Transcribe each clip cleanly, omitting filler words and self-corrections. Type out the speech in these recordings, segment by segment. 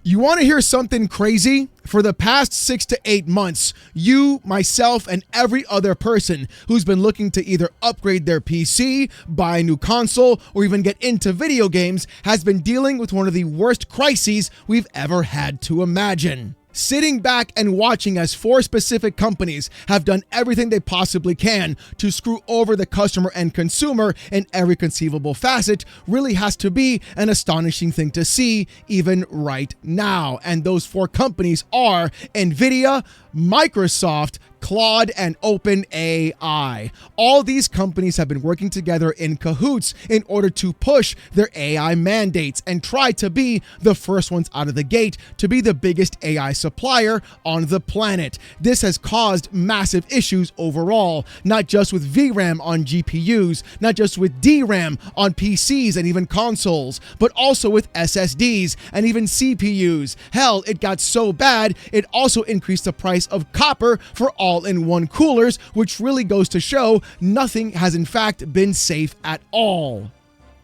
You want to hear something crazy? For the past 6 to 8 months, you, myself, and every other person who's been looking to either upgrade their PC, buy a new console, or even get into video games has been dealing with one of the worst crises we've ever had to imagine. Sitting back and watching as 4 specific companies have done everything they possibly can to screw over the customer and consumer in every conceivable facet really has to be an astonishing thing to see even right now. And those 4 companies are NVIDIA, Microsoft, Claude, and OpenAI. All these companies have been working together in cahoots in order to push their AI mandates and try to be the first ones out of the gate to be the biggest AI supplier on the planet. This has caused massive issues overall, not just with VRAM on GPUs, not just with DRAM on PCs and even consoles, but also with SSDs and even CPUs. Hell, it got so bad, it also increased the price of copper for all-in-one coolers, which really goes to show nothing has in fact been safe at all.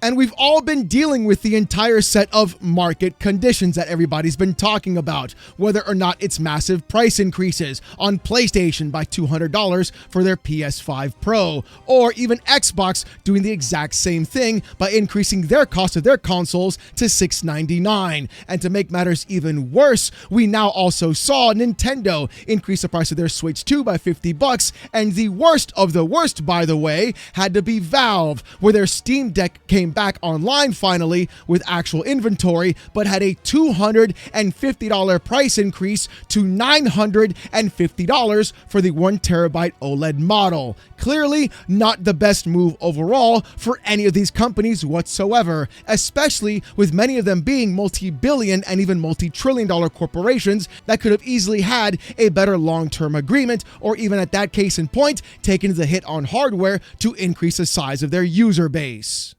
And we've all been dealing with the entire set of market conditions that everybody's been talking about, whether or not it's massive price increases on PlayStation by $200 for their PS5 Pro, or even Xbox doing the exact same thing by increasing their cost of their consoles to $699. And to make matters even worse, we now also saw Nintendo increase the price of their Switch 2 by $50, and the worst of the worst, by the way, had to be Valve, where their Steam Deck came back online finally with actual inventory, but had a $250 price increase to $950 for the 1TB OLED model. Clearly not the best move overall for any of these companies whatsoever, especially with many of them being multi-billion and even multi-trillion-dollar corporations that could have easily had a better long-term agreement, or even at that case in point, taken the hit on hardware to increase the size of their user base.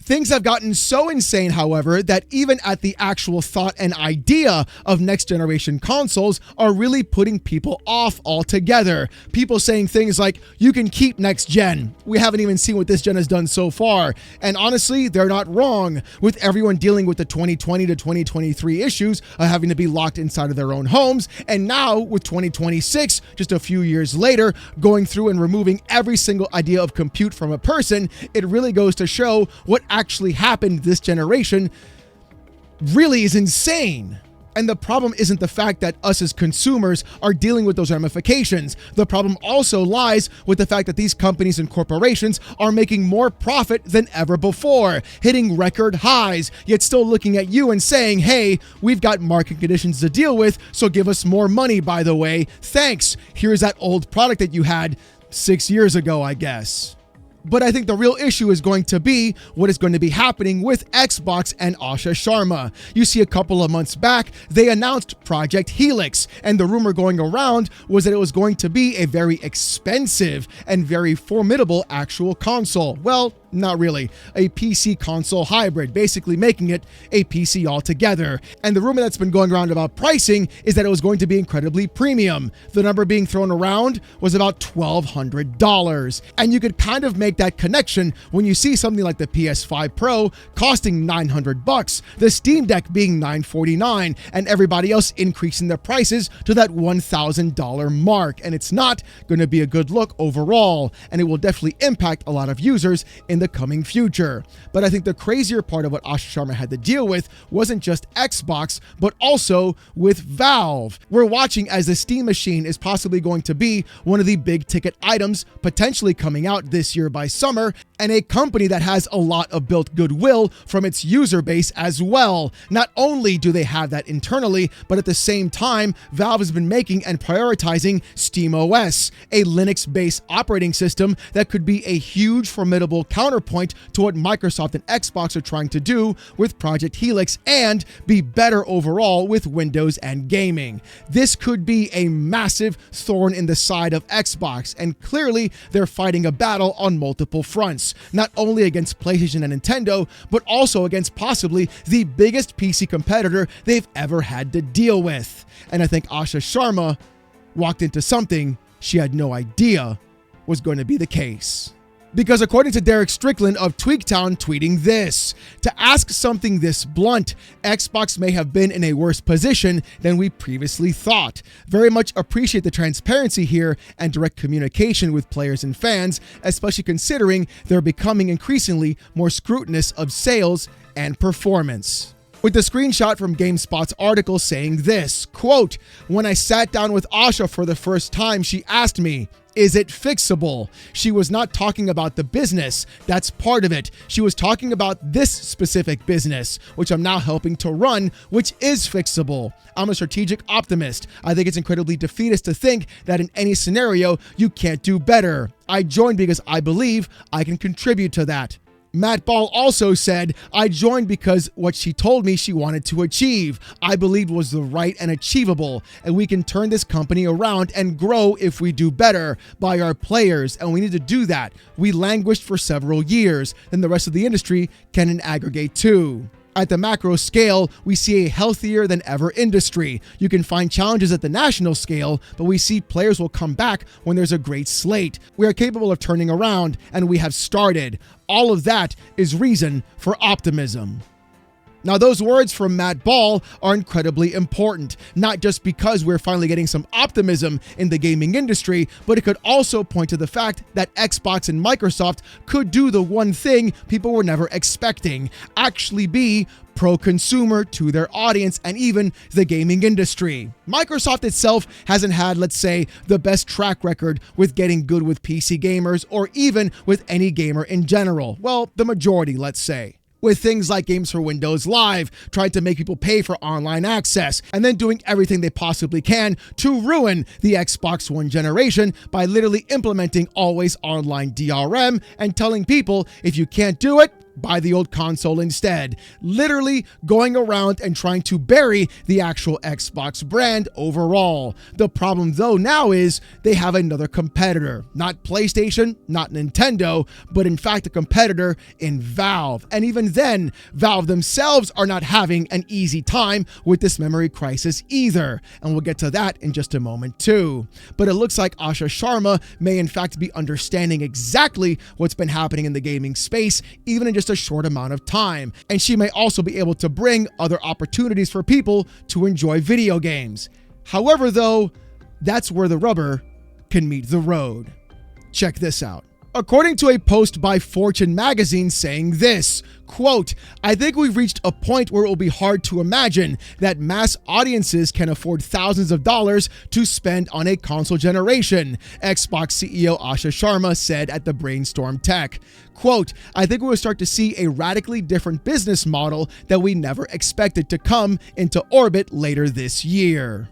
Things have gotten so insane, however, that even at the actual thought and idea of next generation consoles are really putting people off altogether. People saying things like, you can keep next gen. We haven't even seen what this gen has done so far. And honestly, they're not wrong. With everyone dealing with the 2020 to 2023 issues of having to be locked inside of their own homes, and now with 2026, just a few years later, going through and removing every single idea of compute from a person, it really goes to show what actually happened this generation really is insane. And the problem isn't the fact that us as consumers are dealing with those ramifications. The problem also lies with the fact that these companies and corporations are making more profit than ever before, hitting record highs, yet still looking at you and saying, hey, we've got market conditions to deal with, so give us more money, by the way. Thanks. Here's that old product that you had 6 years ago, I guess. But I think the real issue is going to be what is going to be happening with Xbox and Asha Sharma. You see, a couple of months back, they announced Project Helix, and the rumor going around was that it was going to be a very expensive and very formidable actual console. Well, not really. A PC console hybrid, basically making it a PC altogether. And the rumor that's been going around about pricing is that it was going to be incredibly premium. The number being thrown around was about $1,200. And you could kind of make that connection when you see something like the PS5 Pro costing $900, the Steam Deck being $949, and everybody else increasing their prices to that $1,000 mark. And it's not going to be a good look overall, and it will definitely impact a lot of users in the coming future. But I think the crazier part of what Asha Sharma had to deal with wasn't just Xbox, but also with Valve. We're watching as the Steam Machine is possibly going to be one of the big ticket items potentially coming out this year by summer, and a company that has a lot of built goodwill from its user base as well. Not only do they have that internally, but at the same time, Valve has been making and prioritizing SteamOS, a Linux-based operating system that could be a huge, formidable counterpoint to what Microsoft and Xbox are trying to do with Project Helix and be better overall with Windows and gaming. This could be a massive thorn in the side of Xbox, and clearly they're fighting a battle on multiple fronts, not only against PlayStation and Nintendo, but also against possibly the biggest PC competitor they've ever had to deal with. And I think Asha Sharma walked into something she had no idea was going to be the case. Because according to Derek Strickland of Tweaktown tweeting this, to ask something this blunt, Xbox may have been in a worse position than we previously thought. Very much appreciate the transparency here and direct communication with players and fans, especially considering they're becoming increasingly more scrutinous of sales and performance. With the screenshot from GameSpot's article saying this, quote, "When I sat down with Asha for the first time, she asked me, is it fixable? She was not talking about the business. That's part of it. She was talking about this specific business, which I'm now helping to run, which is fixable. I'm a strategic optimist. I think it's incredibly defeatist to think that in any scenario, you can't do better. I joined because I believe I can contribute to that." Matt Ball also said, "I joined because what she told me she wanted to achieve, I believed was the right and achievable, and we can turn this company around and grow if we do better by our players, and we need to do that. We languished for several years, and the rest of the industry can in aggregate too." At the macro scale, we see a healthier than ever industry. You can find challenges at the national scale, but we see players will come back when there's a great slate. We are capable of turning around, and we have started. All of that is reason for optimism. Now, those words from Matt Ball are incredibly important, not just because we're finally getting some optimism in the gaming industry, but it could also point to the fact that Xbox and Microsoft could do the one thing people were never expecting, actually be pro-consumer to their audience and even the gaming industry. Microsoft itself hasn't had, let's say, the best track record with getting good with PC gamers or even with any gamer in general. Well, the majority, let's say. With things like Games for Windows Live, trying to make people pay for online access, and then doing everything they possibly can to ruin the Xbox One generation by literally implementing always online DRM and telling people if you can't do it, buy the old console instead. Literally going around and trying to bury the actual Xbox brand overall. The problem though now is they have another competitor. Not PlayStation, not Nintendo, but in fact a competitor in Valve. And even then, Valve themselves are not having an easy time with this memory crisis either. And we'll get to that in just a moment too. But it looks like Asha Sharma may in fact be understanding exactly what's been happening in the gaming space, even in just a short amount of time. And she may also be able to bring other opportunities for people to enjoy video games. However, though, that's where the rubber can meet the road. Check this out. According to a post by Fortune magazine saying this, quote, "I think we've reached a point where it will be hard to imagine that mass audiences can afford thousands of dollars to spend on a console generation," Xbox CEO Asha Sharma said at the Brainstorm Tech. Quote, "I think we will start to see a radically different business model that we never expected to come into orbit later this year."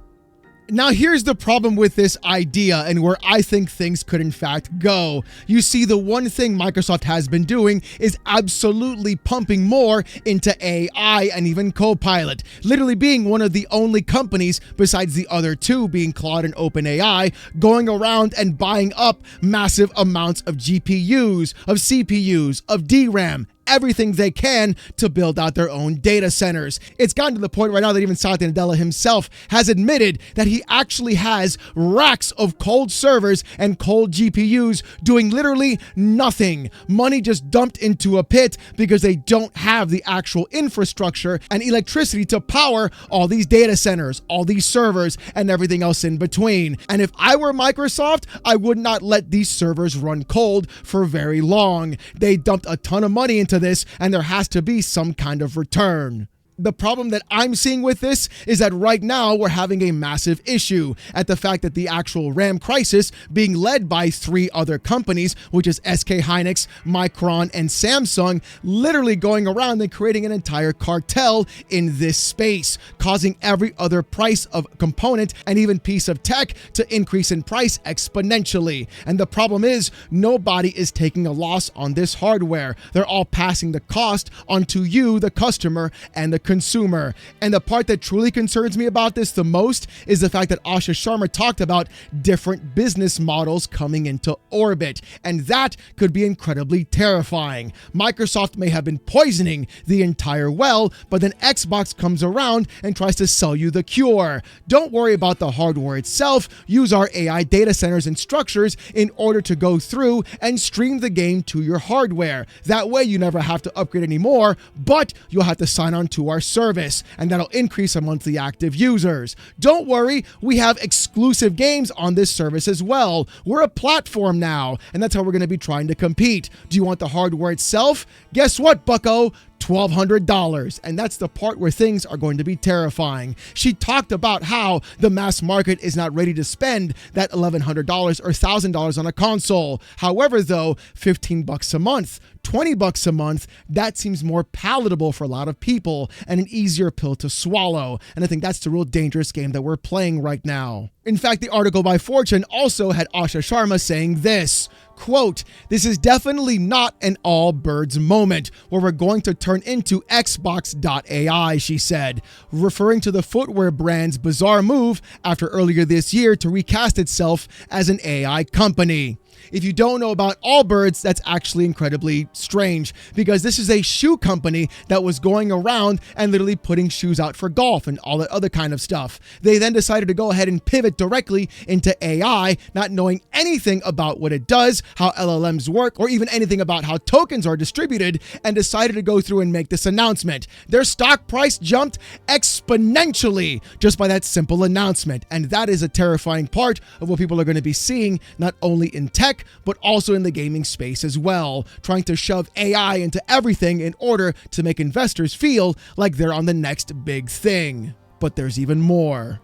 Now, here's the problem with this idea and where I think things could in fact go. You see, the one thing Microsoft has been doing is absolutely pumping more into AI and even Copilot, literally being one of the only companies besides the other two being Claude and OpenAI, going around and buying up massive amounts of GPUs, of CPUs, of DRAM, everything they can to build out their own data centers. It's gotten to the point right now that even Satya Nadella himself has admitted that he actually has racks of cold servers and cold GPUs doing literally nothing. Money just dumped into a pit because they don't have the actual infrastructure and electricity to power all these data centers, all these servers, and everything else in between. And if I were Microsoft, I would not let these servers run cold for very long. They dumped a ton of money into this, and there has to be some kind of return. The problem that I'm seeing with this is that right now we're having a massive issue at the fact that the actual RAM crisis being led by three other companies, which is SK Hynix, Micron, and Samsung, literally going around and creating an entire cartel in this space, causing every other price of component and even piece of tech to increase in price exponentially. And the problem is nobody is taking a loss on this hardware. They're all passing the cost onto you, the customer, and the consumer. And the part that truly concerns me about this the most is the fact that Asha Sharma talked about different business models coming into orbit, and that could be incredibly terrifying. Microsoft may have been poisoning the entire well, but then Xbox comes around and tries to sell you the cure. Don't worry about the hardware itself. Use our AI data centers and structures in order to go through and stream the game to your hardware. That way you never have to upgrade anymore, but you'll have to sign on to our service, and that'll increase our monthly active users. Don't worry, we have exclusive games on this service as well. We're a platform now, and that's how we're going to be trying to compete. Do you want the hardware itself? Guess what, bucko? $1,200. And that's the part where things are going to be terrifying. She talked about how the mass market is not ready to spend that $1,100 or $1,000 on a console. However, though, $15 a month, $20 a month, that seems more palatable for a lot of people and an easier pill to swallow. And I think that's the real dangerous game that we're playing right now. In fact, the article by Fortune also had Asha Sharma saying this, quote, "This is definitely not an all birds moment where we're going to turn into Xbox.ai," she said, referring to the footwear brand's bizarre move after earlier this year to recast itself as an AI company. If you don't know about Allbirds, that's actually incredibly strange, because this is a shoe company that was going around and literally putting shoes out for golf and all that other kind of stuff. They then decided to go ahead and pivot directly into AI, not knowing anything about what it does, how LLMs work, or even anything about how tokens are distributed, and decided to go through and make this announcement. Their stock price jumped exponentially just by that simple announcement, and that is a terrifying part of what people are going to be seeing, not only in tech, but also in the gaming space as well, trying to shove AI into everything in order to make investors feel like they're on the next big thing. But there's even more.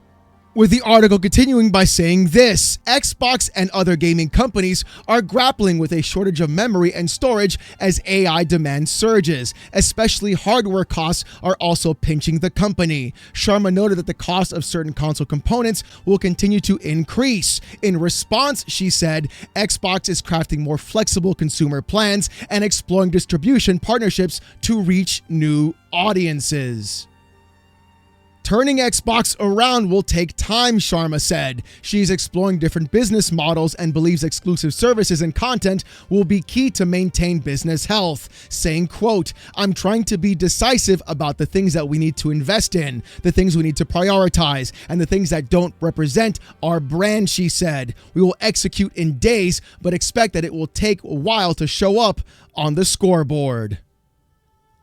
With the article continuing by saying this, Xbox and other gaming companies are grappling with a shortage of memory and storage as AI demand surges. Especially hardware costs are also pinching the company. Sharma noted that the cost of certain console components will continue to increase. In response, she said, Xbox is crafting more flexible consumer plans and exploring distribution partnerships to reach new audiences. Turning Xbox around will take time, Sharma said. She's exploring different business models and believes exclusive services and content will be key to maintain business health, saying, quote, "I'm trying to be decisive about the things that we need to invest in, the things we need to prioritize, and the things that don't represent our brand," she said. "We will execute in days, but expect that it will take a while to show up on the scoreboard."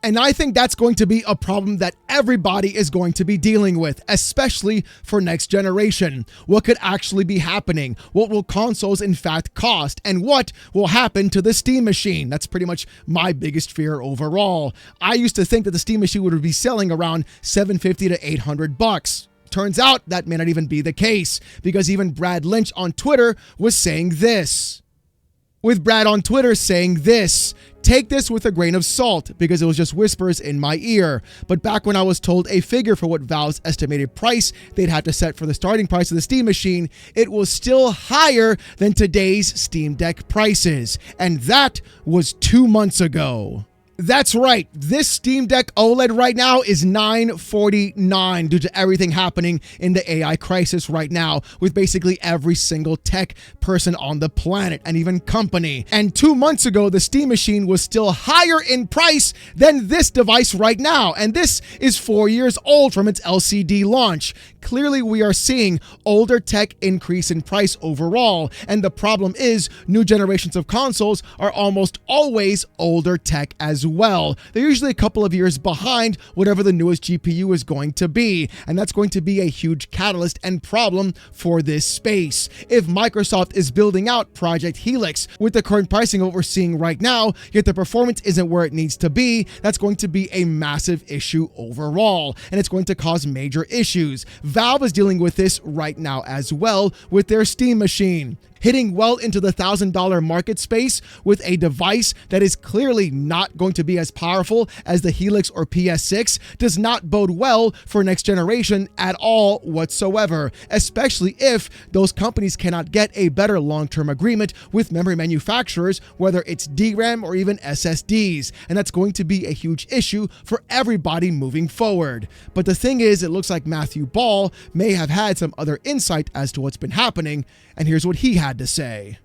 And I think that's going to be a problem that everybody is going to be dealing with, especially for next generation. What could actually be happening? What will consoles in fact cost? And what will happen to the Steam machine? That's pretty much my biggest fear overall. I used to think that the Steam machine would be selling around $750 to $800. Turns out that may not even be the case, because even Brad Lynch on Twitter was saying this. With Brad on Twitter saying this, "Take this with a grain of salt, because it was just whispers in my ear. But back when I was told a figure for what Valve's estimated price they'd have to set for the starting price of the Steam machine, it was still higher than today's Steam Deck prices. And that was 2 months ago." That's right. This Steam Deck OLED right now is $949 due to everything happening in the AI crisis right now with basically every single tech person on the planet and even company. And 2 months ago, the Steam machine was still higher in price than this device right now. And this is 4 years old from its LCD launch. Clearly, we are seeing older tech increase in price overall. And the problem is new generations of consoles are almost always older tech as well. They're usually a couple of years behind whatever the newest GPU is going to be, and that's going to be a huge catalyst and problem for this space. If Microsoft is building out Project Helix with the current pricing of what we're seeing right now, yet the performance isn't where it needs to be, that's going to be a massive issue overall, and it's going to cause major issues. Valve is dealing with this right now as well with their Steam machine. Hitting well into the $1,000 market space with a device that is clearly not going to be as powerful as the Helix or PS6 does not bode well for next generation at all whatsoever, especially if those companies cannot get a better long-term agreement with memory manufacturers, whether it's DRAM or even SSDs, and that's going to be a huge issue for everybody moving forward. But the thing is, it looks like Matthew Ball may have had some other insight as to what's been happening, and here's what he had to say.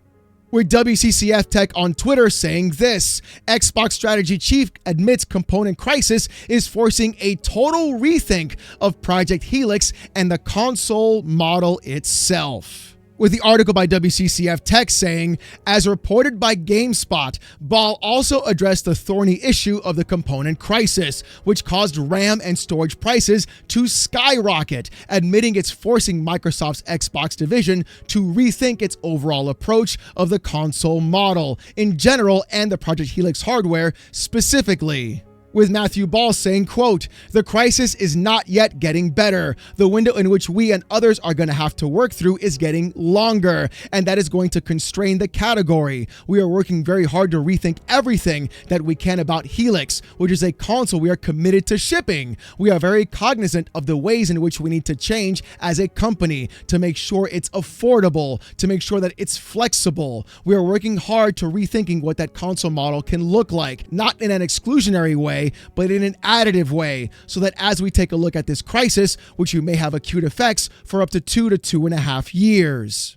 With WCCF Tech on Twitter saying this, Xbox strategy chief admits component crisis is forcing a total rethink of Project Helix and the console model itself. With the article by WCCF Tech saying, as reported by GameSpot, Ball also addressed the thorny issue of the component crisis, which caused RAM and storage prices to skyrocket, admitting it's forcing Microsoft's Xbox division to rethink its overall approach of the console model in general and the Project Helix hardware specifically. With Matthew Ball saying, quote, the crisis is not yet getting better. The window in which we and others are going to have to work through is getting longer, and that is going to constrain the category. We are working very hard to rethink everything that we can about Helix, which is a console we are committed to shipping. We are very cognizant of the ways in which we need to change as a company to make sure it's affordable, to make sure that it's flexible. We are working hard to rethinking what that console model can look like, not in an exclusionary way, but in an additive way, so that as we take a look at this crisis, which you may have acute effects for up to 2 to 2.5 years.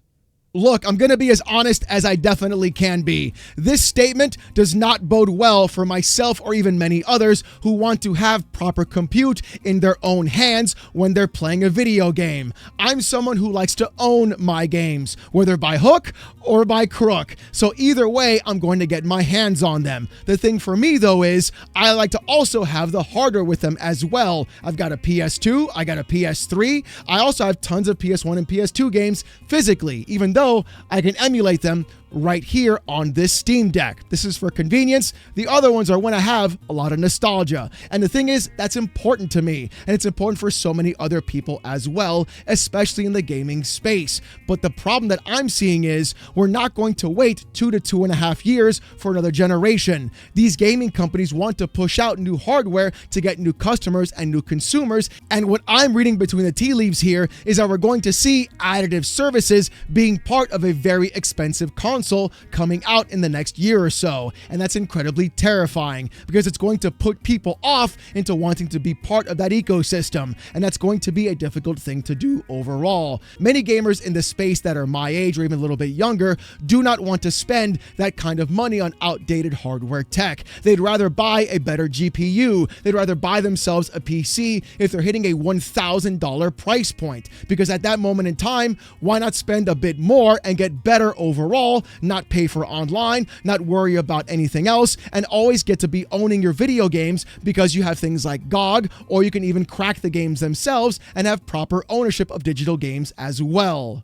Look, I'm going to be as honest as I definitely can be. This statement does not bode well for myself or even many others who want to have proper compute in their own hands when they're playing a video game. I'm someone who likes to own my games, whether by hook or by crook. So either way, I'm going to get my hands on them. The thing for me, though, is I like to also have the hardware with them as well. I've got a PS2, I got a PS3. I also have tons of PS1 and PS2 games physically, even though I can emulate them right here on this Steam Deck. This is for convenience. The other ones are when I have a lot of nostalgia. And the thing is, that's important to me. And it's important for so many other people as well, especially in the gaming space. But the problem that I'm seeing is we're not going to wait 2 to 2.5 years for another generation. These gaming companies want to push out new hardware to get new customers and new consumers. And what I'm reading between the tea leaves here is that we're going to see additive services being part of a very expensive console coming out in the next year or so. And that's incredibly terrifying because it's going to put people off into wanting to be part of that ecosystem. And that's going to be a difficult thing to do overall. Many gamers in the space that are my age or even a little bit younger do not want to spend that kind of money on outdated hardware tech. They'd rather buy a better GPU. They'd rather buy themselves a PC if they're hitting a $1,000 price point. Because at that moment in time, why not spend a bit more and get better overall, not pay for online, not worry about anything else, and always get to be owning your video games because you have things like GOG, or you can even crack the games themselves and have proper ownership of digital games as well.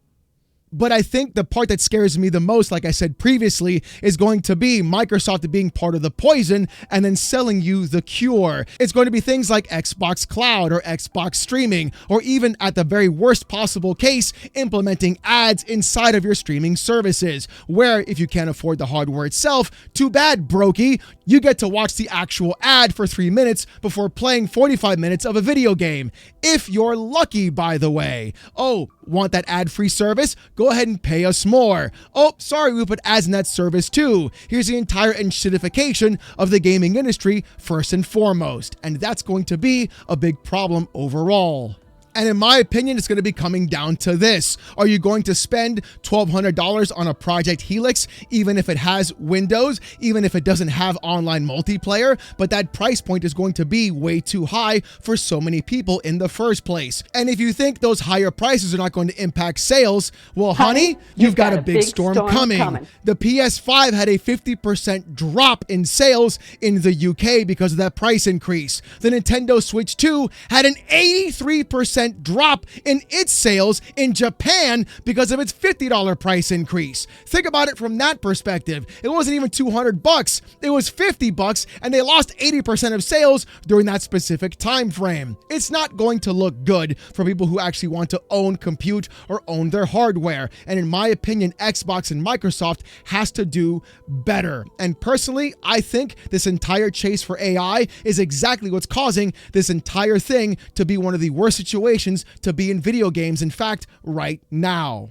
But I think the part that scares me the most, like I said previously, is going to be Microsoft being part of the poison and then selling you the cure. It's going to be things like Xbox Cloud or Xbox Streaming, or even at the very worst possible case, implementing ads inside of your streaming services, where if you can't afford the hardware itself, too bad, brokey, you get to watch the actual ad for 3 minutes before playing 45 minutes of a video game. If you're lucky, by the way. Oh, want that ad-free service? Go ahead and pay us more. Oh, sorry, we put ads in that service too. Here's the entire enshittification of the gaming industry first and foremost. And that's going to be a big problem overall. And in my opinion, it's going to be coming down to this. Are you going to spend $1,200 on a Project Helix, even if it has Windows, even if it doesn't have online multiplayer? But that price point is going to be way too high for so many people in the first place. And if you think those higher prices are not going to impact sales, well, honey, you've got a big storm coming. The PS5 had a 50% drop in sales in the UK because of that price increase. The Nintendo Switch 2 had an 83% 50% drop in its sales in Japan because of its $50 price increase. Think about it from that perspective. It wasn't even $200. It was $50, and they lost 80% of sales during that specific time frame. It's not going to look good for people who actually want to own compute or own their hardware. And in my opinion, Xbox and Microsoft has to do better. And personally, I think this entire chase for AI is exactly what's causing this entire thing to be one of the worst situations to be in video games, in fact, right now.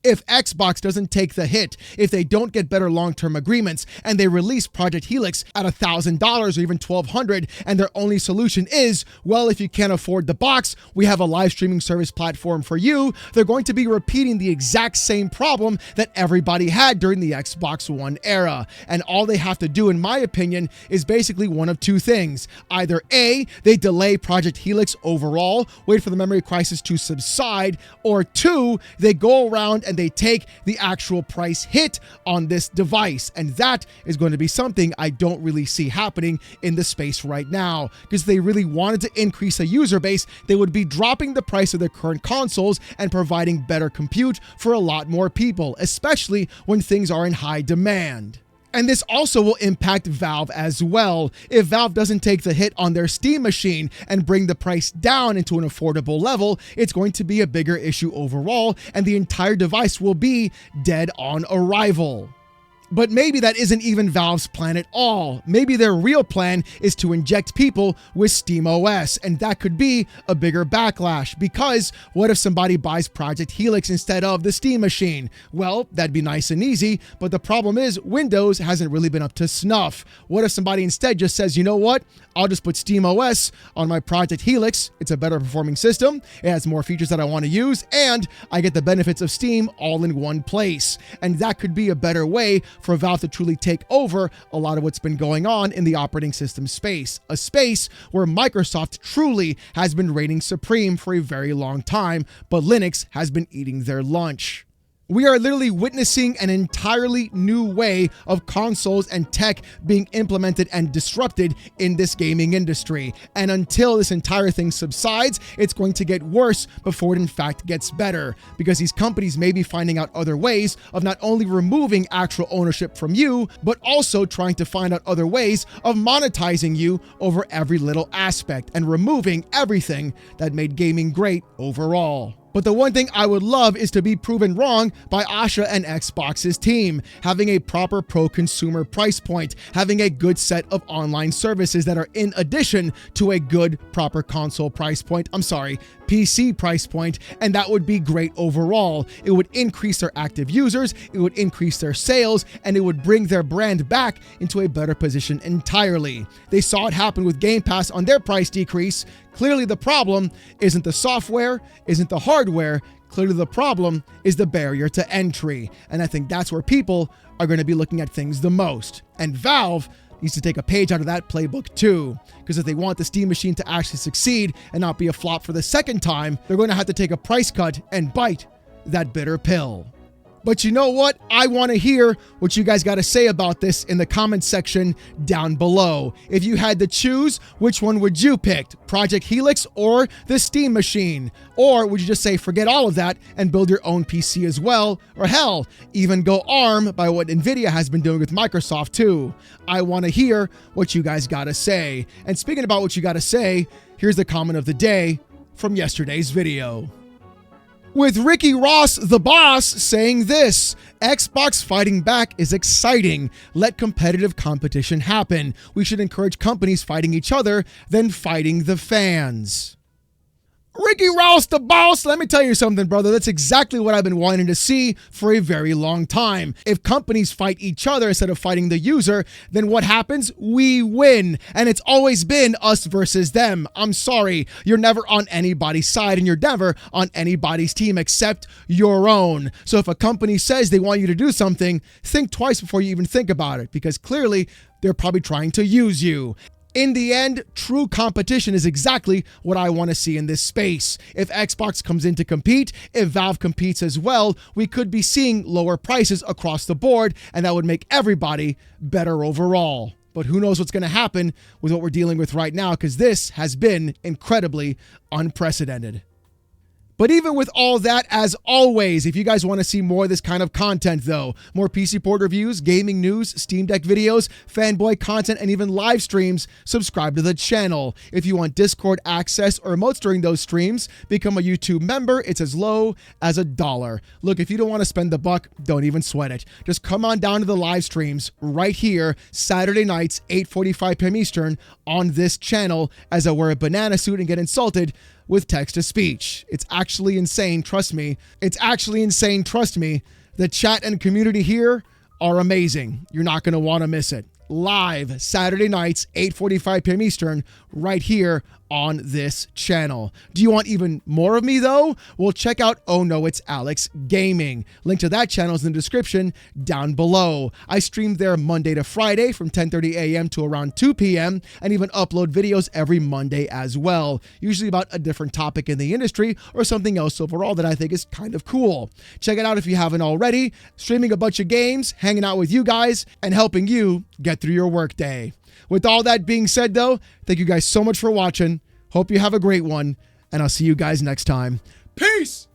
If Xbox doesn't take the hit, if they don't get better long-term agreements, and they release Project Helix at $1,000 or even $1,200, and their only solution is, well, if you can't afford the box, we have a live streaming service platform for you, they're going to be repeating the exact same problem that everybody had during the Xbox One era. And all they have to do, in my opinion, is basically one of two things. Either A, they delay Project Helix overall, wait for the memory crisis to subside, or two, they go around and they take the actual price hit on this device. And that is going to be something I don't really see happening in the space right now, because they really wanted to increase a user base, they would be dropping the price of their current consoles and providing better compute for a lot more people, especially when things are in high demand. And this also will impact Valve as well. If Valve doesn't take the hit on their Steam machine and bring the price down into an affordable level, it's going to be a bigger issue overall, and the entire device will be dead on arrival. But maybe that isn't even Valve's plan at all. Maybe their real plan is to inject people with SteamOS, and that could be a bigger backlash, because what if somebody buys Project Helix instead of the Steam machine? Well, that'd be nice and easy, but the problem is Windows hasn't really been up to snuff. What if somebody instead just says, you know what, I'll just put SteamOS on my Project Helix, it's a better performing system, it has more features that I want to use, and I get the benefits of Steam all in one place. And that could be a better way for Valve to truly take over a lot of what's been going on in the operating system space, a space where Microsoft truly has been reigning supreme for a very long time, but Linux has been eating their lunch. We are literally witnessing an entirely new way of consoles and tech being implemented and disrupted in this gaming industry. And until this entire thing subsides, it's going to get worse before it in fact gets better, because these companies may be finding out other ways of not only removing actual ownership from you, but also trying to find out other ways of monetizing you over every little aspect and removing everything that made gaming great overall. But the one thing I would love is to be proven wrong by Asha and Xbox's team, having a proper pro-consumer price point, having a good set of online services that are in addition to a good, proper console price point. PC price point, and that would be great overall. It would increase their active users, it would increase their sales, and it would bring their brand back into a better position entirely. They saw it happen with Game Pass on their price decrease. Clearly the problem isn't the software, isn't the hardware. Clearly the problem is the barrier to entry. And I think that's where people are going to be looking at things the most. And Valve needs to take a page out of that playbook too, because if they want the Steam machine to actually succeed and not be a flop for the second time, they're going to have to take a price cut and bite that bitter pill. But you know what? I want to hear what you guys got to say about this in the comments section down below. If you had to choose, which one would you pick? Project Helix or the Steam machine? Or would you just say forget all of that and build your own PC as well? Or hell, even go ARM by what Nvidia has been doing with Microsoft too. I want to hear what you guys got to say. And speaking about what you got to say, here's the comment of the day from yesterday's video. With Ricky Ross, the boss, saying this: Xbox fighting back is exciting. Let competitive competition happen. We should encourage companies fighting each other than fighting the fans. Ricky Ross, the boss, let me tell you something, brother. That's exactly what I've been wanting to see for a very long time. If companies fight each other instead of fighting the user, then what happens? We win. And it's always been us versus them. I'm sorry. You're never on anybody's side, and you're never on anybody's team except your own. So if a company says they want you to do something, think twice before you even think about it, because clearly they're probably trying to use you. In the end, true competition is exactly what I want to see in this space. If Xbox comes in to compete, if Valve competes as well, we could be seeing lower prices across the board, and that would make everybody better overall. But who knows what's going to happen with what we're dealing with right now, because this has been incredibly unprecedented. But even with all that, as always, if you guys want to see more of this kind of content though, more PC port reviews, gaming news, Steam Deck videos, fanboy content, and even live streams, subscribe to the channel. If you want Discord access or emotes during those streams, become a YouTube member. It's as low as $1. Look, if you don't want to spend the buck, don't even sweat it. Just come on down to the live streams right here, Saturday nights, 8:45 p.m. Eastern, on this channel as I wear a banana suit and get insulted with text-to-speech. It's actually insane, trust me. It's actually insane, trust me. The chat and community here are amazing. You're not going to want to miss it. Live Saturday nights, 8:45 p.m. Eastern, right here on this channel. Do you want even more of me though? Well, check out Oh No It's Alex Gaming. Link to that channel is in the description down below. I stream there Monday to Friday from 10:30 a.m. to around 2 p.m. and even upload videos every Monday as well, usually about a different topic in the industry or something else overall that I think is kind of cool. Check it out if you haven't already. Streaming a bunch of games, hanging out with you guys, and helping you get through your workday. With all that being said, though, thank you guys so much for watching. Hope you have a great one, and I'll see you guys next time. Peace!